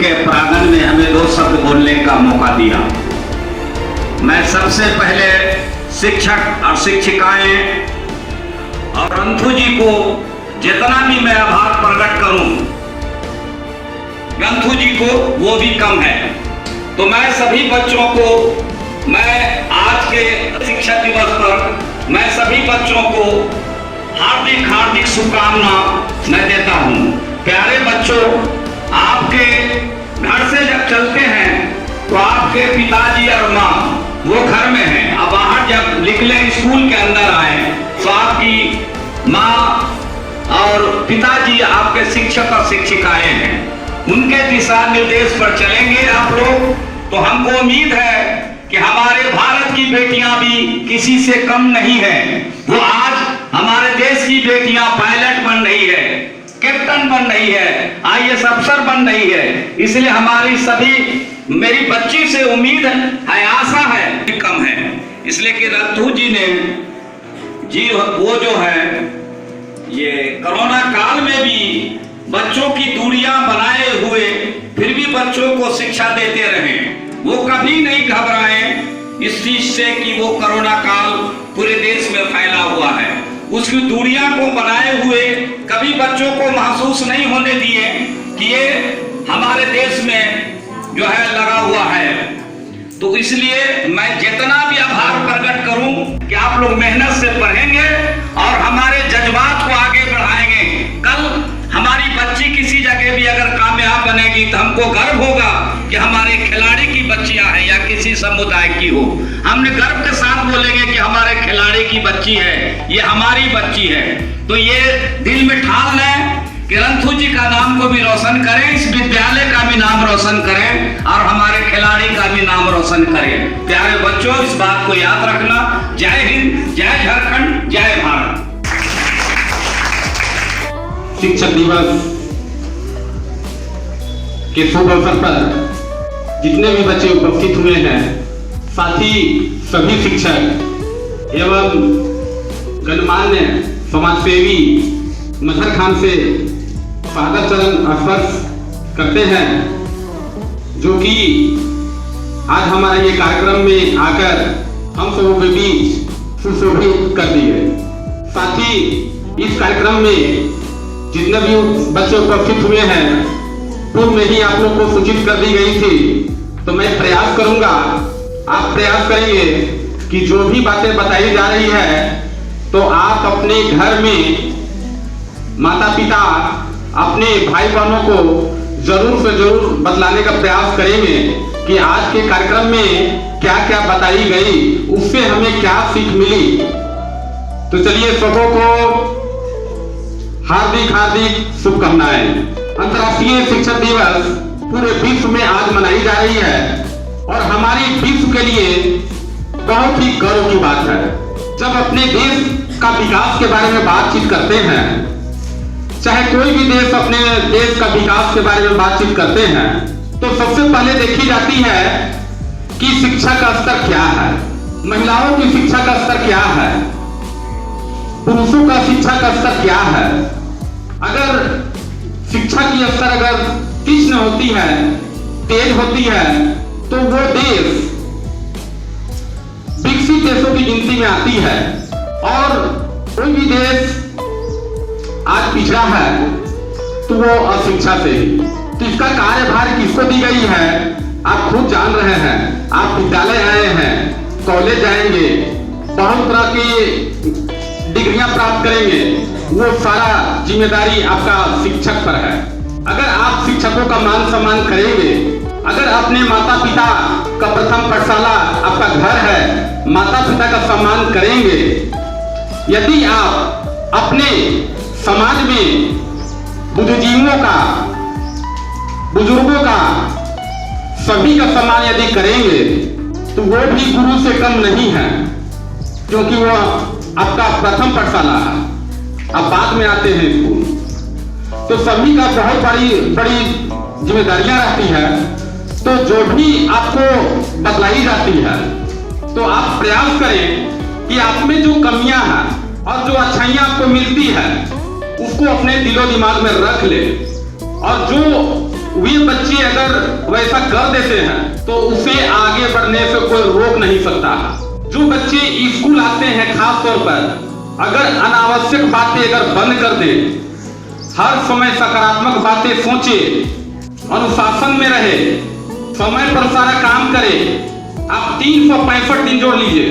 के प्रांगण में हमें 2 शब्द बोलने का मौका दिया। मैं सबसे पहले शिक्षक और शिक्षिकाएं और रंथू जी को जितना भी मैं आभार प्रकट करूं, रंथू जी को वो भी कम है। तो मैं सभी बच्चों को, मैं आज के शिक्षक दिवस पर मैं सभी बच्चों को हार्दिक हार्दिक शुभकामना मैं देता हूं। प्यारे बच्चों, आपके घर से जब चलते हैं तो आपके पिताजी और माँ वो घर में हैं, अब बाहर जब निकले स्कूल के अंदर आए तो आपकी माँ और पिताजी आपके शिक्षक और शिक्षिकाएं हैं। उनके दिशा निर्देश पर चलेंगे आप लोग, तो हमको उम्मीद है कि हमारे भारत की बेटियां भी किसी से कम नहीं है। वो आज हमारे देश की बेटियां पायलट बन रही है, कैप्टन बन रही है, IAS अफसर बन रही है। इसलिए हमारी सभी, मेरी बच्ची से उम्मीद है, आशा है कि कम है। इसलिए कि रंथू जी ने जी वो जो है ये कोरोना काल में भी बच्चों की दूरियां बनाए हुए फिर भी बच्चों को शिक्षा देते रहे। वो कभी नहीं घबराए इस चीज से कि वो कोरोना काल पूरे देश में फैला हुआ है। उसकी दूरियां को बनाए हुए कभी बच्चों को महसूस नहीं होने दिए कि ये हमारे देश में जो है लगा हुआ है। तो इसलिए मैं जितना भी आभार प्रकट करूं कि आप लोग मेहनत से पढ़ेंगे और हमारे जज्बात को आगे बढ़ाएंगे। कल हमारी बच्ची किसी जगह भी अगर कामयाब बनेगी तो हमको गर्व होगा कि हमारे खिलाड़ी की बच्चियां हैं या किसी समुदाय की हो। हमने गर्व के साथ बोलेंगे कि हमारे खिलाड़ी की बच्ची है, ये हमारी बच्ची है। तो ये दिल में ठान लें कि रंथू जी का नाम को भी रोशन करें, इस विद्यालय का भी नाम रोशन करें और हमारे खिलाड़ी का भी नाम रोशन करें। प्यारे बच्चों, इस बात को याद रखना। जय हिंद, जय झारखंड, जय भारत। शिक्षक दिवस के शुभ अवसर पर जितने भी बच्चे उपस्थित हुए हैं, साथ ही सभी शिक्षक एवं गणमान्य समाजसेवी मजहर खान से सादर चरण स्पर्श करते हैं, जो कि आज हमारे ये कार्यक्रम में आकर हम सबों के बीच सुशोभित कर दिए। साथ ही इस कार्यक्रम में जितने भी बच्चे उपस्थित हुए हैं पूर्व में ही आप लोग को सूचित कर दी गई थी। तो मैं प्रयास करूंगा, आप प्रयास करेंगे कि जो भी बातें बताई जा रही है तो आप अपने घर में माता पिता अपने भाई बहनों को जरूर से जरूर बतलाने का प्रयास करेंगे कि आज के कार्यक्रम में क्या क्या बताई गई, उससे हमें क्या सीख मिली। तो चलिए सबों को हार्दिक हार्दिक शुभकामनाएं। अंतर्राष्ट्रीय शिक्षक दिवस पूरे विश्व में आज मनाई जा रही है और हमारी विश्व के लिए बहुत ही गर्व की बात है। जब अपने देश का विकास के बारे में बातचीत करते हैं, चाहे कोई भी देश अपने देश का विकास के बारे में बातचीत करते हैं, तो सबसे पहले देखी जाती है कि शिक्षा का स्तर क्या है, महिलाओं की शिक्षा का स्तर क्या है, पुरुषों का शिक्षा का स्तर क्या है। अगर शिक्षा की स्तर अगर तीक्ष्ण होती है, तेज होती है, तो वो देश विकसित देशों की गिनती में आती है। और कोई भी देश आज पिछड़ा है तो वो अशिक्षा से ही। तो इसका कार्यभार किसको दी गई है, आप खुद जान रहे हैं। आप विद्यालय आए हैं, कॉलेज जाएंगे, बहुत तरह की डिग्रियां प्राप्त करेंगे, वो सारा जिम्मेदारी आपका शिक्षक पर है। अगर आप शिक्षकों का मान सम्मान करेंगे, अगर अपने माता पिता का प्रथम पाठशाला आपका घर है, माता पिता का सम्मान करेंगे, यदि आप अपने समाज में बुद्धिजीवियों का, बुजुर्गों का, सभी का सम्मान यदि करेंगे, तो वो भी गुरु से कम नहीं है, क्योंकि वो आपका प्रथम पाठशाला है। अब बाद में आते हैं स्कूल, तो सभी का बहुत बड़ी जिम्मेदारियां रहती है। तो जो भी आपको बतलाई जाती है, तो आप प्रयास करें कि आप में जो कमियां हैं और जो अच्छाइयां आपको मिलती है, उसको अपने दिलो दिमाग में रख ले। और जो वे बच्चे अगर वैसा कर देते हैं तो उसे आगे बढ़ने से कोई रोक नहीं सकता है। जो बच्चे स्कूल आते हैं खास तौर पर अगर अनावश्यक बातें अगर बंद कर दे, हर समय सकारात्मक बातें सोचे, अनुशासन में रहे, समय पर सारा काम करे, आप 365 दिन जोड़ लीजिए,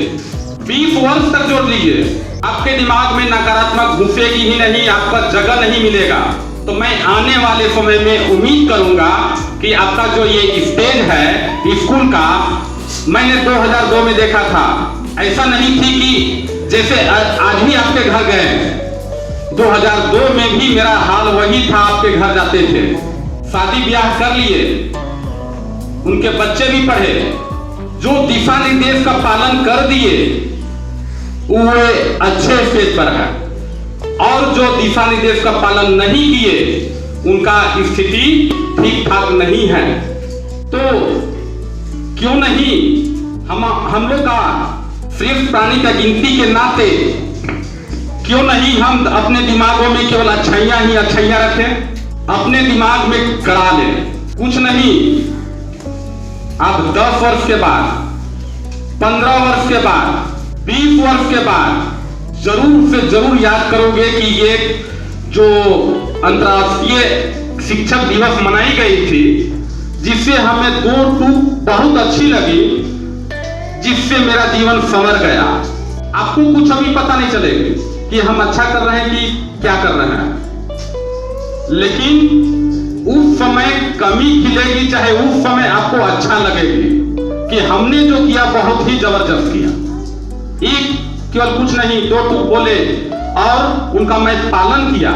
20 वर्ष तक जोड़ लीजिए, आपके दिमाग में नकारात्मक घुसेगी ही नहीं, आपका जगह नहीं मिलेगा। तो मैं आने वाले समय में उम्मीद करूंगा कि आपका जो ये स्टेज है स्कूल का, मैंने 2002 में देखा था, ऐसा नहीं थी कि जैसे आज ही आपके घर गए, 2002 में भी मेरा हाल वही था, आपके घर जाते थे, शादी ब्याह कर लिए, उनके बच्चे भी पढ़े, जो दिशा निर्देश का पालन कर दिए वो अच्छे स्टेज पर है, और जो दिशा निर्देश का पालन नहीं किए उनका स्थिति ठीक ठाक नहीं है। तो क्यों नहीं हम लोग का श्रेष्ठ प्राणी का गिनती के नाते क्यों नहीं हम अपने दिमागों में केवल अच्छाइयां ही अच्छाइयां रखें, अपने दिमाग में गड़ा लें। कुछ नहीं, आप 10 वर्ष के बाद, 15 वर्ष के बाद, 20 वर्ष के बाद जरूर से जरूर याद करोगे कि ये जो अंतर्राष्ट्रीय शिक्षक दिवस मनाई गई थी, जिससे हमें 2 टूक बहुत अच्छी लगी, जिससे मेरा जीवन संवर गया। आपको कुछ अभी पता नहीं चलेगा कि हम अच्छा कर रहे हैं कि क्या कर रहे हैं, लेकिन उस समय कमी खिलेगी, चाहे उस समय आपको अच्छा लगेगी कि हमने जो किया बहुत ही जबरदस्त किया। एक केवल कुछ नहीं, 2 टूक बोले और उनका मैं पालन किया,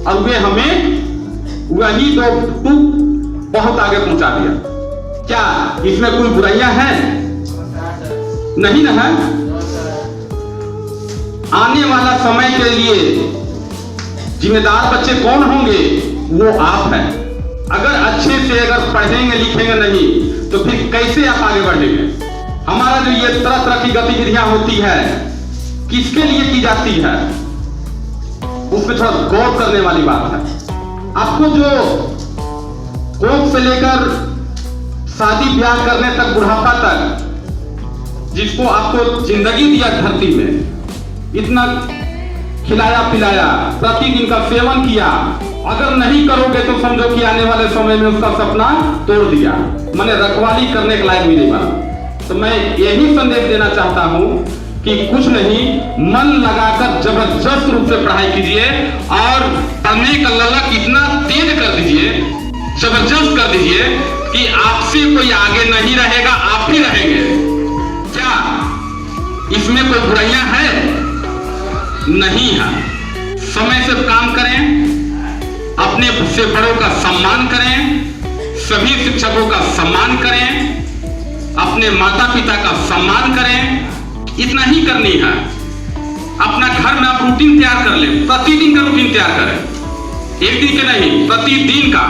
और वे हमें वही 2 टूक बहुत आगे पहुंचा दिया। क्या इसमें कोई बुराइयां हैं? नहीं ना है। आने वाला समय के लिए जिम्मेदार बच्चे कौन होंगे? वो आप हैं। अगर अच्छे से अगर पढ़ेंगे लिखेंगे नहीं तो फिर कैसे आप आगे बढ़ेंगे? हमारा जो ये तरह तरह की गतिविधियां होती है किसके लिए की जाती है, उसमें थोड़ा गौर करने वाली बात है। आपको जो कोख से लेकर शादी ब्याह करने तक, बुढ़ापा तक, जिसको आपको जिंदगी दिया धरती में, इतना खिलाया पिलाया, प्रतिदिन का सेवन किया, अगर नहीं करोगे तो समझो कि आने वाले समय में उसका सपना तोड़ दिया, मैंने रखवाली करने के लायक भी नहीं बना। तो मैं यही संदेश देना चाहता हूं कि कुछ नहीं, मन लगाकर जबरदस्त रूप से पढ़ाई कीजिए और पढ़ने का ललक इतना तेज कर दीजिए, जबरदस्त कर दीजिए कि आपसे कोई आगे नहीं रहेगा, आप ही रहेंगे। क्या इसमें कोई बुराइयां हैं? नहीं है। समय से काम करें, अपने से बड़ों का सम्मान करें, सभी शिक्षकों का सम्मान करें, अपने माता पिता का सम्मान करें, इतना ही करनी है। अपना घर में आप रूटीन तैयार कर लें, प्रतिदिन का रूटीन तैयार करें, एक दिन के नहीं, प्रतिदिन का,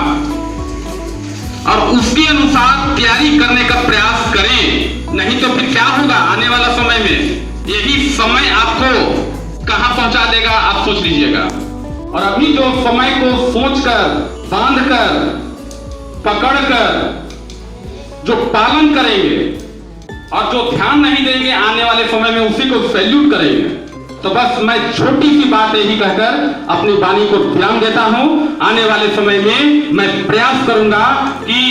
और उसके अनुसार तैयारी करने का प्रयास करें। नहीं तो फिर क्या होगा आने वाला समय में? यही समय आपको कहां पहुंचा देगा आप सोच लीजिएगा। और अभी जो समय को सोचकर, बांधकर, पकड़कर जो पालन करेंगे और जो ध्यान नहीं देंगे, आने वाले समय में उसी को सैल्यूट करेंगे। तो बस मैं छोटी सी बात यही कहकर अपनी वाणी को विराम देता हूं। आने वाले समय में मैं प्रयास करूंगा कि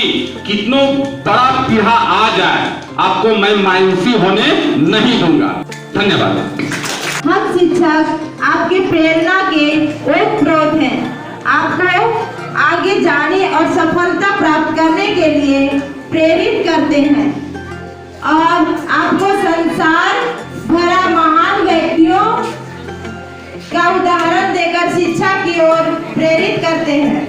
कितनों बड़ा पीढ़ा आ जाए, आपको मैं मायूसी होने नहीं दूंगा। धन्यवाद। हम शिक्षक आपके प्रेरणा के ओतप्रोत हैं। आपको आगे जाने और सफलता प्राप्त करने के लिए प्रेरित करते हैं और आपको संसार भरा महान व्यक्तियों का उदाहरण देकर शिक्षा की ओर प्रेरित करते हैं,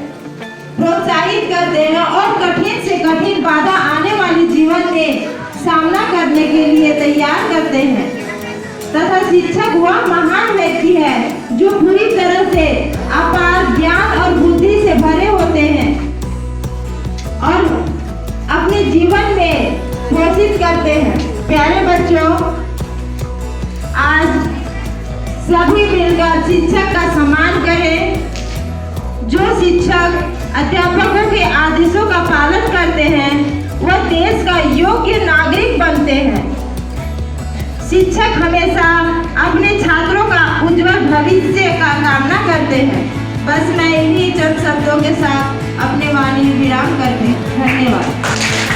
प्रोत्साहित करते हैं और कठिन से कठिन बाधा आने वाली जीवन में सामना करने के लिए तैयार करते हैं। तथा शिक्षक वह महान व्यक्ति है जो पूरी तरह से अपार ज्ञान और बुद्धि से भरे होते हैं और अपने जीवन में घोषित करते हैं। प्यारे बच्चों, आज सभी मिलकर शिक्षक का सम्मान करें। जो शिक्षक अध्यापकों के आदेशों का पालन करते हैं, वह देश का योग्य नागरिक बनते हैं। शिक्षक हमेशा अपने छात्रों का उज्जवल भविष्य का कामना करते हैं। बस मैं इन्हीं चंद शब्दों के साथ अपने वाणी विराम करते हैं। धन्यवाद।